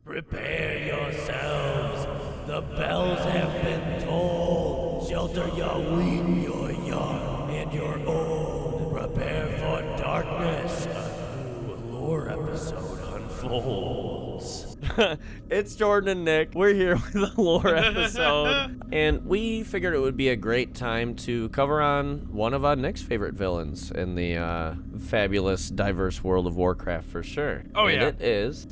Prepare yourselves. The bells have been tolled. Shelter your weak, your young, and your old. Prepare for darkness. A new lore episode unfolds. It's Jordan and Nick. We're here with a lore episode. And we figured it would be a great time to cover on one of Nick's favorite villains in the fabulous, diverse world of Warcraft for sure. Oh, yeah. And it is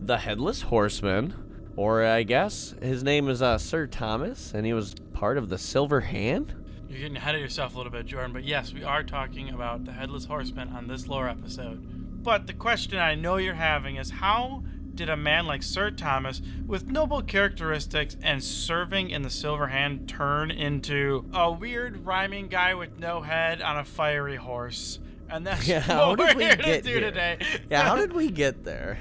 the Headless Horseman. Or I guess his name is Sir Thomas, and he was part of the Silver Hand. You're getting ahead of yourself a little bit, Jordan, but yes, we are talking about the Headless Horseman on this lore episode. But the question I know you're having is, how did a man like Sir Thomas, with noble characteristics and serving in the Silver Hand, turn into a weird rhyming guy with no head on a fiery horse? And that's what we're here to do today. Yeah, how did we get there?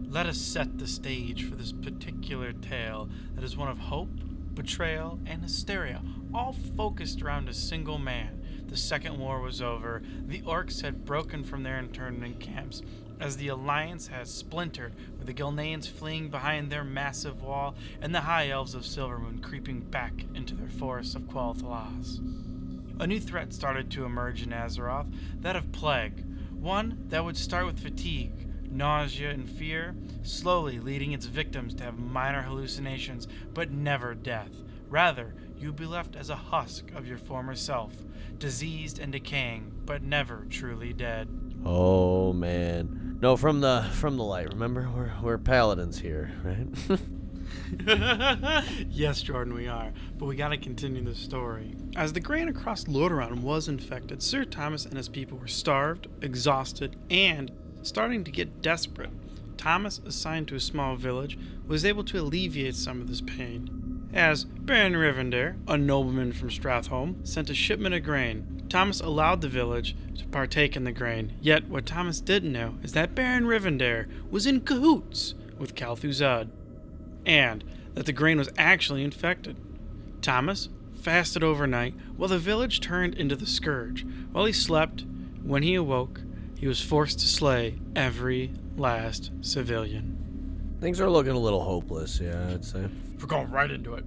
Let us set the stage for this particular tale that is one of hope, betrayal, and hysteria, all focused around a single man. The Second War was over, the orcs had broken from their internment camps, as the Alliance has splintered, with the Gilneans fleeing behind their massive wall, and the High Elves of Silvermoon creeping back into their forests of Quel'Thalas. A new threat started to emerge in Azeroth, that of plague, one that would start with fatigue, nausea, and fear, slowly leading its victims to have minor hallucinations, but never death. Rather, you'd be left as a husk of your former self, diseased and decaying, but never truly dead. Oh man, no, from the light. Remember, we're paladins here, right? Yes, Jordan, we are, but we gotta continue the story. As the grain across Lordaeron was infected, Sir Thomas and his people were starved, exhausted, and starting to get desperate. Thomas, assigned to a small village, was able to alleviate some of this pain. As Baron Rivendare, a nobleman from Stratholme, sent a shipment of grain, Thomas allowed the village to partake in the grain. Yet what Thomas didn't know is that Baron Rivendare was in cahoots with Kel'Thuzad, and that the grain was actually infected. Thomas fasted overnight while the village turned into the Scourge. While he slept, when he awoke, he was forced to slay every last civilian. Things are looking a little hopeless, yeah, I'd say. We're going right into it.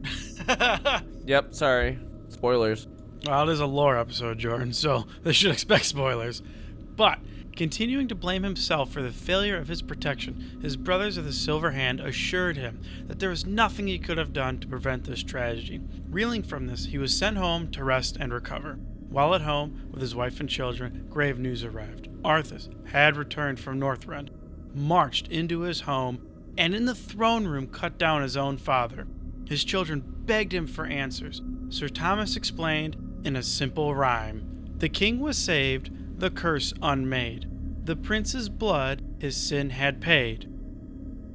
Yep, sorry. Spoilers. Well, it is a lore episode, Jordan, so they should expect spoilers. But, continuing to blame himself for the failure of his protection, his brothers of the Silver Hand assured him that there was nothing he could have done to prevent this tragedy. Reeling from this, he was sent home to rest and recover. While at home, with his wife and children, grave news arrived. Arthas had returned from Northrend, marched into his home, and in the throne room cut down his own father. His children begged him for answers. Sir Thomas explained in a simple rhyme. The king was saved, the curse unmade. The prince's blood his sin had paid.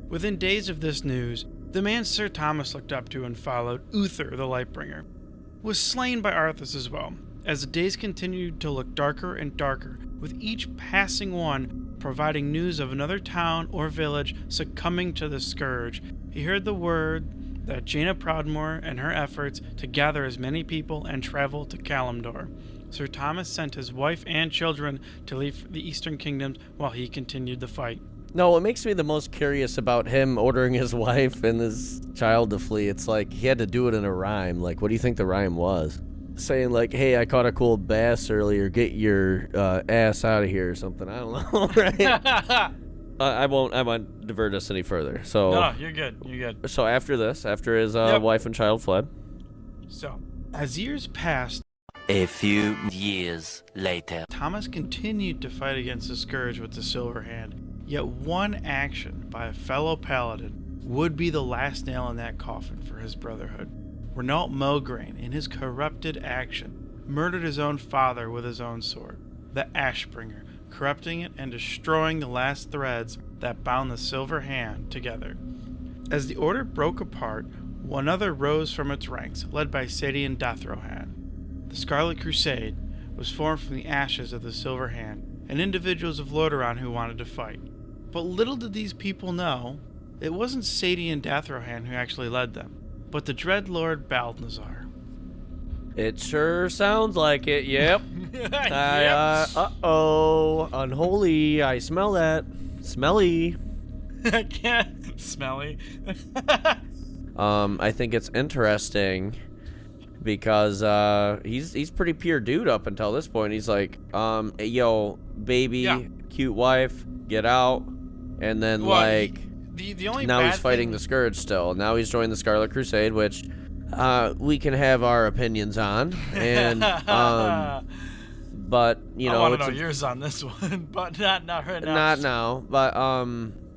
Within days of this news, the man Sir Thomas looked up to and followed, Uther the Lightbringer, was slain by Arthas as well. As the days continued to look darker and darker, with each passing one providing news of another town or village succumbing to the scourge, he heard the word that Jaina Proudmoore and her efforts to gather as many people and travel to Kalimdor. Sir Thomas sent his wife and children to leave the Eastern Kingdoms while he continued the fight. No, what makes me the most curious about him ordering his wife and his child to flee, it's like he had to do it in a rhyme. Like, what do you think the rhyme was? Saying like, hey, I caught a cool bass earlier, get your ass out of here or something. I don't know, right? I won't divert us any further. So No, you're good. So after his wife and child fled. So, as years passed, a few years later, Thomas continued to fight against the Scourge with the Silver Hand. Yet one action by a fellow paladin would be the last nail in that coffin for his brotherhood. Renault Mograine, in his corrupted action, murdered his own father with his own sword, the Ashbringer, corrupting it and destroying the last threads that bound the Silver Hand together. As the Order broke apart, one other rose from its ranks, led by Sadian Dathrohan. The Scarlet Crusade was formed from the ashes of the Silver Hand, and individuals of Lordaeron who wanted to fight. But little did these people know, it wasn't Sadian Dathrohan who actually led them, but the Dread Lord Balthazar. It sure sounds like it, yep. Yep. Uh-oh, unholy, I smell that. Smelly. I can't. Smelly. I think it's interesting because he's pretty pure dude up until this point. He's like, yo, baby, cute wife, get out. And then the only now bad he's fighting the Scourge still. Now he's joined the Scarlet Crusade, which we can have our opinions on. And but you know, I want to know yours on this one, but not right now. Not now, but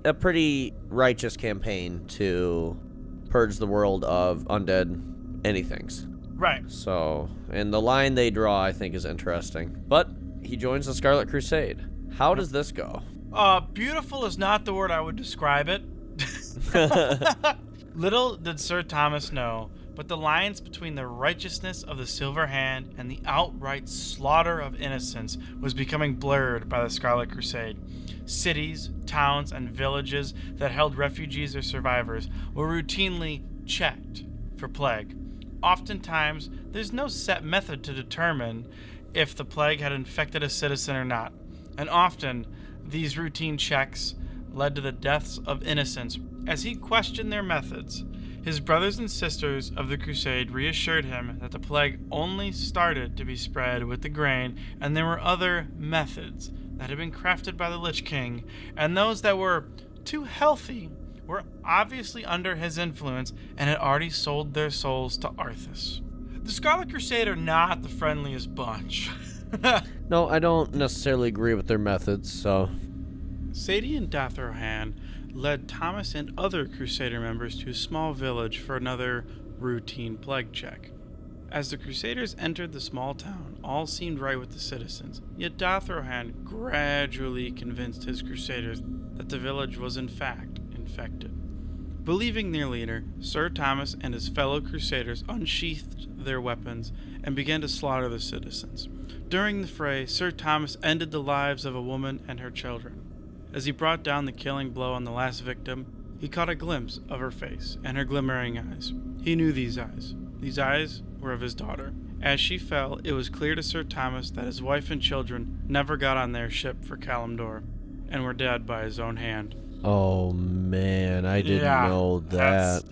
a pretty righteous campaign to purge the world of undead anythings. Right. So, and the line they draw, I think, is interesting. But he joins the Scarlet Crusade. How does this go? Beautiful is not the word I would describe it. Little did Sir Thomas know, but the lines between the righteousness of the Silver Hand and the outright slaughter of innocents was becoming blurred by the Scarlet Crusade. Cities, towns, and villages that held refugees or survivors were routinely checked for plague. Oftentimes, there's no set method to determine if the plague had infected a citizen or not, and often these routine checks led to the deaths of innocents. As he questioned their methods, his brothers and sisters of the Crusade reassured him that the plague only started to be spread with the grain, and there were other methods that had been crafted by the Lich King, and those that were too healthy were obviously under his influence and had already sold their souls to Arthas. The Scarlet Crusade are not the friendliest bunch. No, I don't necessarily agree with their methods, so... Sadie and Dathrohan led Thomas and other Crusader members to a small village for another routine plague check. As the Crusaders entered the small town, all seemed right with the citizens, yet Dathrohan gradually convinced his Crusaders that the village was in fact infected. Believing their leader, Sir Thomas and his fellow Crusaders unsheathed their weapons and began to slaughter the citizens. During the fray, Sir Thomas ended the lives of a woman and her children. As he brought down the killing blow on the last victim, he caught a glimpse of her face and her glimmering eyes. He knew these eyes. These eyes were of his daughter. As she fell, it was clear to Sir Thomas that his wife and children never got on their ship for Kalimdor and were dead by his own hand. Oh man, I didn't know that.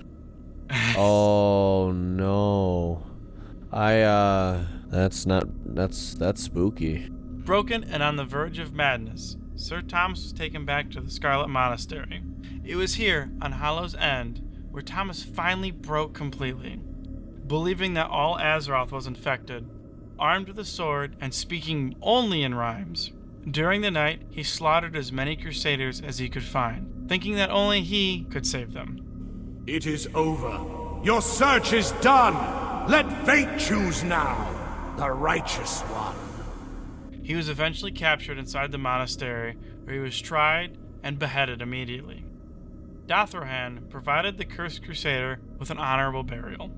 Oh no. That's spooky. Broken and on the verge of madness, Sir Thomas was taken back to the Scarlet Monastery. It was here, on Hallow's End, where Thomas finally broke completely. Believing that all Azeroth was infected, armed with a sword and speaking only in rhymes, during the night he slaughtered as many Crusaders as he could find, thinking that only he could save them. It is over. Your search is done. Let fate choose now, the righteous one. He was eventually captured inside the monastery, where he was tried and beheaded immediately. Dathrohan provided the cursed Crusader with an honorable burial.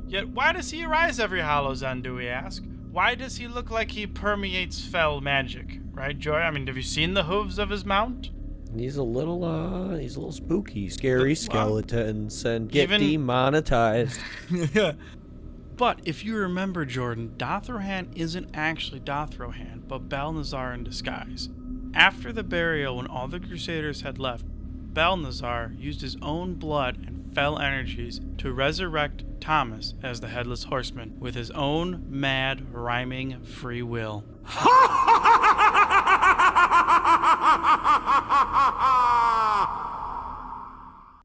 Yet why does he arise every Hallow's End, do we ask? Why does he look like he permeates fell magic? Right, Joy? I mean, have you seen the hooves of his mount? He's a little spooky, scary skeletons and get demonetized. But if you remember, Jordan, Dathrohan isn't actually Dathrohan, but Balnazar in disguise. After the burial, when all the Crusaders had left, Balnazar used his own blood and fell energies to resurrect Thomas as the Headless Horseman with his own mad, rhyming free will. Ha